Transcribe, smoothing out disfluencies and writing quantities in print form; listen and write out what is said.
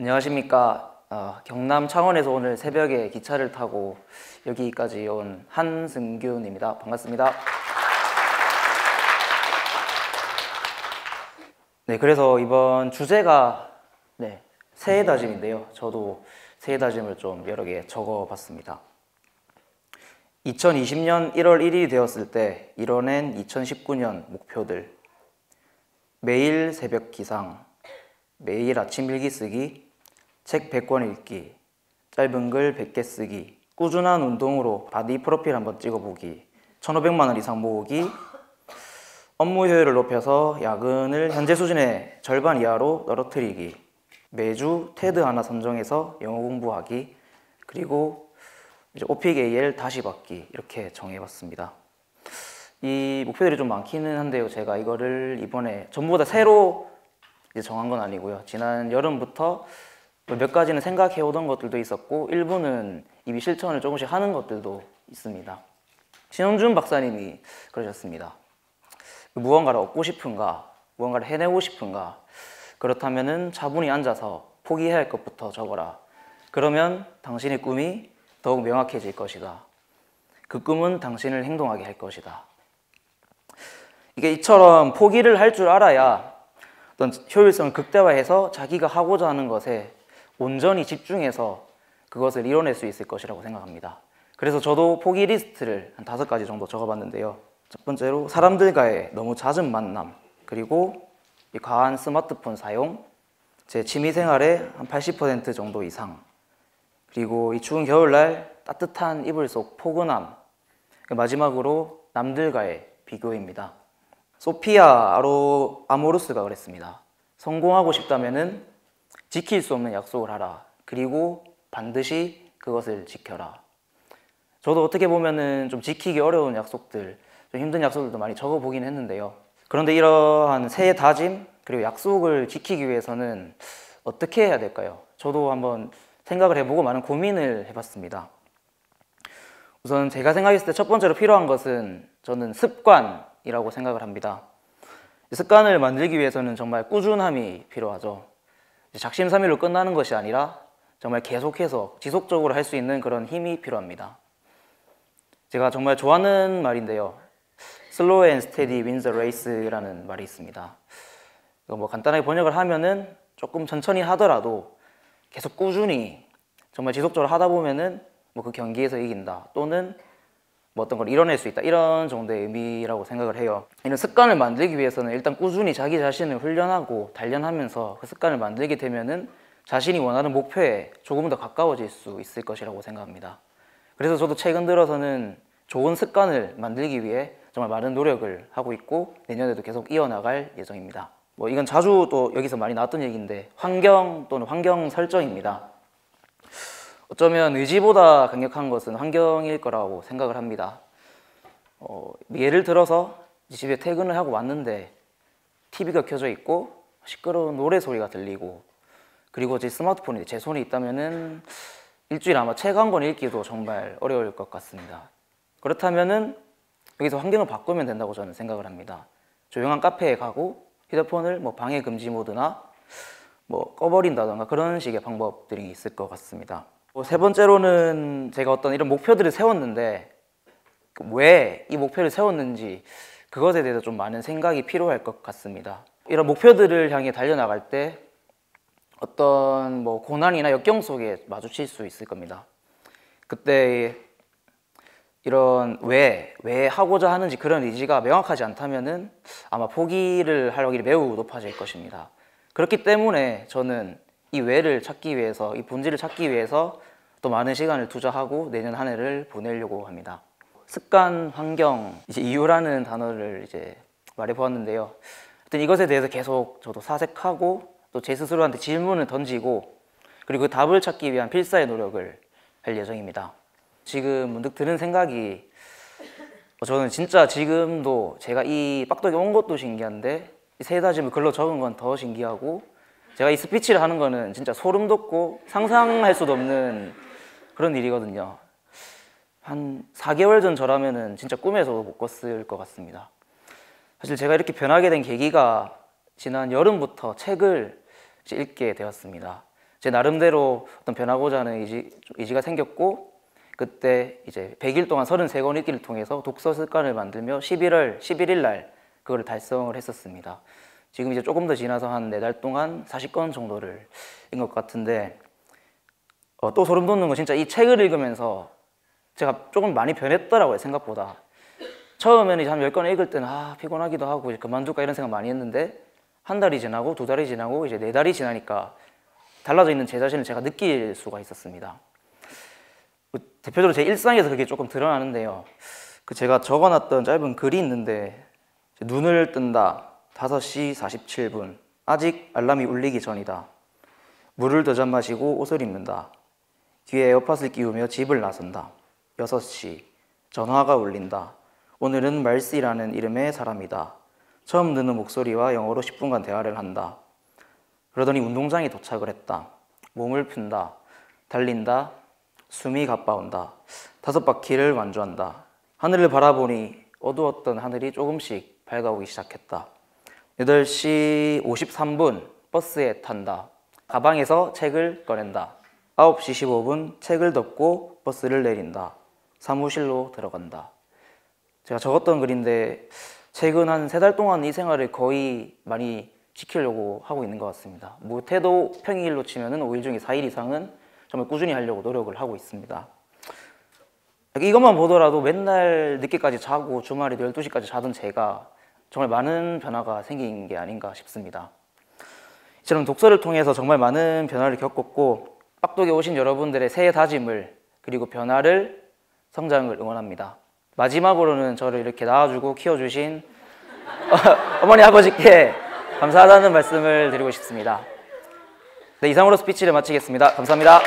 안녕하십니까. 경남 창원에서 오늘 새벽에 기차를 타고 여기까지 온 한승균입니다. 반갑습니다. 네, 그래서 이번 주제가 새해 다짐인데요. 저도 새해 다짐을 좀 여러 개 적어봤습니다. 2020년 1월 1일이 되었을 때 이뤄낸 2019년 목표들: 매일 새벽 기상, 매일 아침 일기 쓰기, 책 100권 읽기, 짧은 글 100개 쓰기, 꾸준한 운동으로 바디 프로필 한번 찍어보기, 1,500만 원 이상 모으기, 업무 효율을 높여서 야근을 현재 수준의 절반 이하로 떨어뜨리기, 매주 테드 하나 선정해서 영어 공부하기, 그리고 이제 오픽 AL 다시 받기, 이렇게 정해봤습니다. 이 목표들이 좀 많기는 한데요. 제가 이거를 이번에 전부 다 새로 이제 정한 건 아니고요. 지난 여름부터 몇 가지는 생각해오던 것들도 있었고, 일부는 이미 실천을 조금씩 하는 것들도 있습니다. 신원준 박사님이 그러셨습니다. 무언가를 얻고 싶은가? 무언가를 해내고 싶은가? 그렇다면은 차분히 앉아서 포기해야 할 것부터 적어라. 그러면 당신의 꿈이 더욱 명확해질 것이다. 그 꿈은 당신을 행동하게 할 것이다. 이게 이처럼 포기를 할 줄 알아야 어떤 효율성을 극대화해서 자기가 하고자 하는 것에 온전히 집중해서 그것을 이뤄낼 수 있을 것이라고 생각합니다. 그래서 저도 포기 리스트를 한 5가지 정도 적어봤는데요. 첫 번째로 사람들과의 너무 잦은 만남, 그리고 과한 스마트폰 사용, 제 취미생활의 한 80% 정도 이상, 그리고 이 추운 겨울날 따뜻한 이불 속 포근함, 마지막으로 남들과의 비교입니다. 소피아 아모루스가 그랬습니다. 성공하고 싶다면은 지킬 수 없는 약속을 하라. 그리고 반드시 그것을 지켜라. 저도 어떻게 보면은 좀 지키기 어려운 약속들, 좀 힘든 약속들도 많이 적어보긴 했는데요. 그런데 이러한 새해 다짐, 그리고 약속을 지키기 위해서는 어떻게 해야 될까요? 저도 한번 생각을 해보고 많은 고민을 해봤습니다. 우선 제가 생각했을 때 첫 번째로 필요한 것은 저는 습관이라고 생각을 합니다. 습관을 만들기 위해서는 정말 꾸준함이 필요하죠. 작심삼일로 끝나는 것이 아니라 정말 계속해서 지속적으로 할 수 있는 그런 힘이 필요합니다. 제가 정말 좋아하는 말인데요. Slow and steady wins the race라는 말이 있습니다. 이거 뭐 간단하게 번역을 하면은 조금 천천히 하더라도 계속 꾸준히 정말 지속적으로 하다 보면은 뭐 그 경기에서 이긴다, 또는 뭐 어떤 걸 이뤄낼 수 있다, 이런 정도의 의미라고 생각을 해요. 이런 습관을 만들기 위해서는 일단 꾸준히 자기 자신을 훈련하고 단련하면서 그 습관을 만들게 되면은 자신이 원하는 목표에 조금 더 가까워질 수 있을 것이라고 생각합니다. 그래서 저도 최근 들어서는 좋은 습관을 만들기 위해 정말 많은 노력을 하고 있고, 내년에도 계속 이어나갈 예정입니다. 뭐 이건 자주 또 여기서 많이 나왔던 얘기인데, 환경 또는 환경 설정입니다. 어쩌면 의지보다 강력한 것은 환경일 거라고 생각을 합니다. 예를 들어서 집에 퇴근을 하고 왔는데 TV가 켜져 있고 시끄러운 노래 소리가 들리고, 그리고 제 스마트폰이 제 손에 있다면은 일주일에 아마 책 한 권 읽기도 정말 어려울 것 같습니다. 그렇다면은 여기서 환경을 바꾸면 된다고 저는 생각을 합니다. 조용한 카페에 가고 휴대폰을 뭐 방해 금지 모드나 뭐 꺼버린다던가 그런 식의 방법들이 있을 것 같습니다. 세 번째로는 제가 어떤 이런 목표들을 세웠는데 왜 이 목표를 세웠는지, 그것에 대해서 좀 많은 생각이 필요할 것 같습니다. 이런 목표들을 향해 달려나갈 때 어떤 뭐 고난이나 역경 속에 마주칠 수 있을 겁니다. 그때 이런 왜 하고자 하는지 그런 의지가 명확하지 않다면은 아마 포기를 할 확률이 매우 높아질 것입니다. 그렇기 때문에 저는 이 왜를 찾기 위해서, 이 본질을 찾기 위해서 또 많은 시간을 투자하고 내년 한 해를 보내려고 합니다. 습관, 환경, 이제 이유라는 단어를 이제 말해보았는데요. 하여튼 이것에 대해서 계속 저도 사색하고 또 제 스스로한테 질문을 던지고, 그리고 그 답을 찾기 위한 필사의 노력을 할 예정입니다. 지금 문득 드는 생각이, 저는 진짜 지금도 제가 이 빡덕에 온 것도 신기한데 이 새 다짐을 글로 적은 건 더 신기하고, 제가 이 스피치를 하는 거는 진짜 소름 돋고 상상할 수도 없는 그런 일이거든요. 한 4개월 전 저라면은 진짜 꿈에서도 못 꿨을 것 같습니다. 사실 제가 이렇게 변하게 된 계기가 지난 여름부터 책을 읽게 되었습니다. 제 나름대로 어떤 변하고자 하는 의지가 생겼고, 그때 이제 100일 동안 33권 읽기를 통해서 독서 습관을 만들며 11일 날 그걸 달성을 했었습니다. 지금 이제 조금 더 지나서 한 4달 동안 40권 정도를 읽은 것 같은데, 또 소름 돋는 건 진짜 이 책을 읽으면서 제가 조금 많이 변했더라고요, 생각보다. 처음에는 이제 한 10권 읽을 때는 피곤하기도 하고 이제 그만둘까 이런 생각 많이 했는데, 한 달이 지나고 2달이 지나고 이제 4달이 지나니까 달라져 있는 제 자신을 제가 느낄 수가 있었습니다. 대표적으로 제 일상에서 그게 조금 드러나는데요. 제가 적어놨던 짧은 글이 있는데, 눈을 뜬다 5시 47분 아직 알람이 울리기 전이다. 물을 더 잔 마시고 옷을 입는다. 귀에 에어팟을 끼우며 집을 나선다. 6시 전화가 울린다. 오늘은 말씨라는 이름의 사람이다. 처음 듣는 목소리와 영어로 10분간 대화를 한다. 그러더니 운동장에 도착을 했다. 몸을 푼다. 달린다. 숨이 가빠온다. 5바퀴를 완주한다. 하늘을 바라보니 어두웠던 하늘이 조금씩 밝아오기 시작했다. 8시 53분 버스에 탄다. 가방에서 책을 꺼낸다. 9시 15분 책을 덮고 버스를 내린다. 사무실로 들어간다. 제가 적었던 글인데 최근 한 3달 동안 이 생활을 거의 많이 지키려고 하고 있는 것 같습니다. 못해도 평일로 치면 5일 중에 4일 이상은 정말 꾸준히 하려고 노력을 하고 있습니다. 이것만 보더라도 맨날 늦게까지 자고 주말에도 12시까지 자던 제가 정말 많은 변화가 생긴 게 아닌가 싶습니다. 이처럼 독서를 통해서 정말 많은 변화를 겪었고, 빡독에 오신 여러분들의 새해 다짐을, 그리고 변화를, 성장을 응원합니다. 마지막으로는 저를 이렇게 낳아주고 키워주신 어머니 아버지께 감사하다는 말씀을 드리고 싶습니다. 네, 이상으로 스피치를 마치겠습니다. 감사합니다.